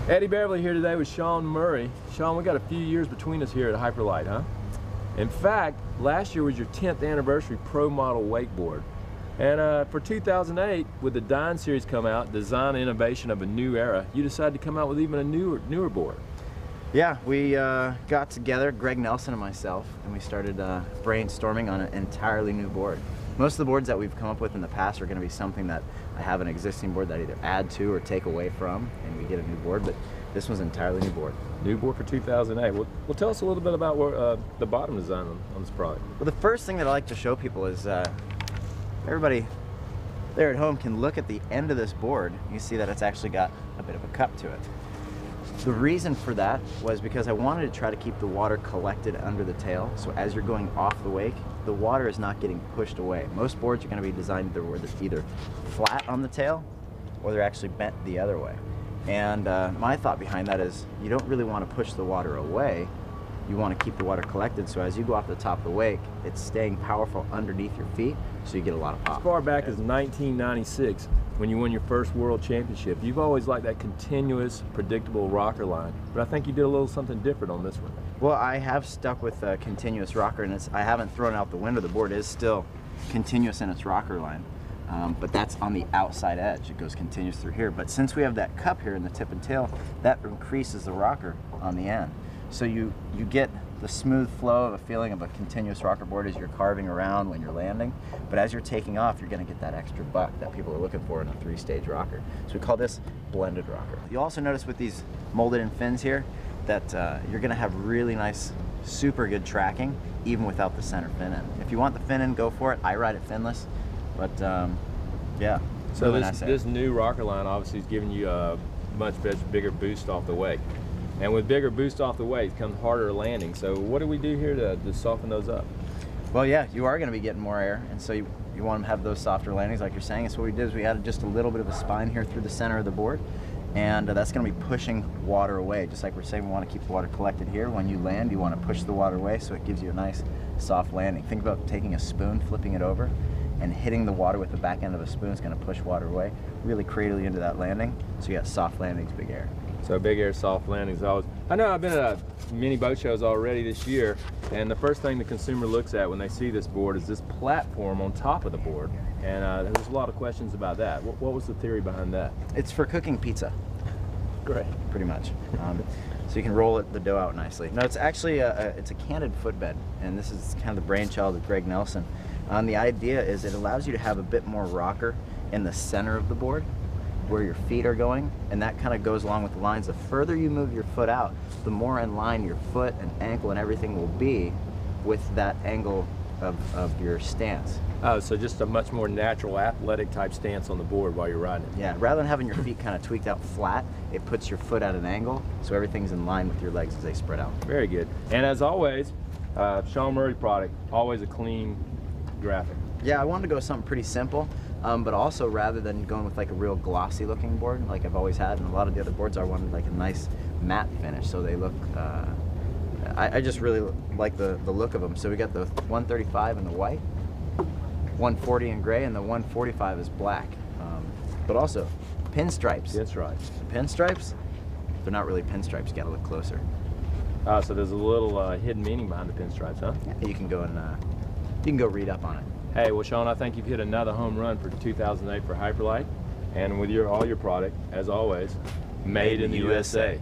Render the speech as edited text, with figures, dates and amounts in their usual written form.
Eddie Beverly here today with Shaun Murray. Shaun, we got a few years between us here at Hyperlite, huh? In fact, last year was your 10th anniversary pro model wakeboard. And for 2008, with the Dine series come out, design and innovation of a new era, you decided to come out with even a newer board. Yeah, we got together, Greg Nelson and myself, and we started brainstorming on an entirely new board. Most of the boards that we've come up with in the past are going to be something that I have an existing board that I either add to or take away from, and we get a new board, but this one's an entirely new board. New board for 2008. Well, tell us a little bit about the bottom design on this product. Well, the first thing that I like to show people is everybody there at home can look at the end of this board. You see that it's actually got a bit of a cup to it. The reason for that was because I wanted to try to keep the water collected under the tail, so as you're going off the wake, the water is not getting pushed away. Most boards are going to be designed where they're either flat on the tail or they're actually bent the other way. And my thought behind that is you don't really want to push the water away. You want to keep the water collected, so as you go off the top of the wake, it's staying powerful underneath your feet, so you get a lot of pop. As far back as 1996, when you won your first world championship, you've always liked that continuous, predictable rocker line, but I think you did a little something different on this one. Well, I have stuck with a continuous rocker, and I haven't thrown out the window. The board is still continuous in its rocker line, but that's on the outside edge. It goes continuous through here, but since we have that cup here in the tip and tail, that increases the rocker on the end. So you get the smooth flow of a feeling of a continuous rocker board as you're carving around when you're landing, but as you're taking off, you're going to get that extra buck that people are looking for in a 3-stage rocker. So we call this blended rocker. You also notice with these molded in fins here that you're going to have really nice, super good tracking even without the center fin in. If you want the fin in, go for it. I ride it finless, but yeah. So really this new rocker line obviously is giving you a much bigger boost off the wake. And with bigger boost off the wake comes harder landing. So what do we do here to soften those up? Well, yeah, you are going to be getting more air, and so you want to have those softer landings like you're saying. And so what we did is we added just a little bit of a spine here through the center of the board, and that's going to be pushing water away. Just like we're saying, we want to keep the water collected here. When you land, you want to push the water away so it gives you a nice soft landing. Think about taking a spoon, flipping it over, and hitting the water with the back end of a spoon is going to push water away, really cradle you into that landing, so you got soft landings, big air. So big air, soft landings. I know I've been at many boat shows already this year, and the first thing the consumer looks at when they see this board is this platform on top of the board. And there's a lot of questions about that. What was the theory behind that? It's for cooking pizza. Great. Pretty much. So you can roll the dough out nicely. No, it's actually it's a canted footbed, and this is kind of the brainchild of Greg Nelson. The idea is it allows you to have a bit more rocker in the center of the board, where your feet are going, and that kind of goes along with the lines. The further you move your foot out, the more in line your foot and ankle and everything will be with that angle of your stance. Oh, so just a much more natural athletic type stance on the board while you're riding it. Yeah, rather than having your feet kind of tweaked out flat, it puts your foot at an angle, so everything's in line with your legs as they spread out. Very good. And as always, Shaun Murray product, always a clean graphic. Yeah, I wanted to go with something pretty simple. But also, rather than going with like a real glossy looking board like I've always had, and a lot of the other boards, I wanted like a nice matte finish, so they look, I just really like the look of them. So we got the 135 in the white, 140 in gray, and the 145 is black. But also, pinstripes. Pinstripes. The pinstripes, they're not really pinstripes, you gotta look closer. So there's a little hidden meaning behind the pinstripes, huh? Yeah, you can go read up on it. Hey, well, Shaun, I think you've hit another home run for 2008 for Hyperlite, and with all your product, as always, made in the USA.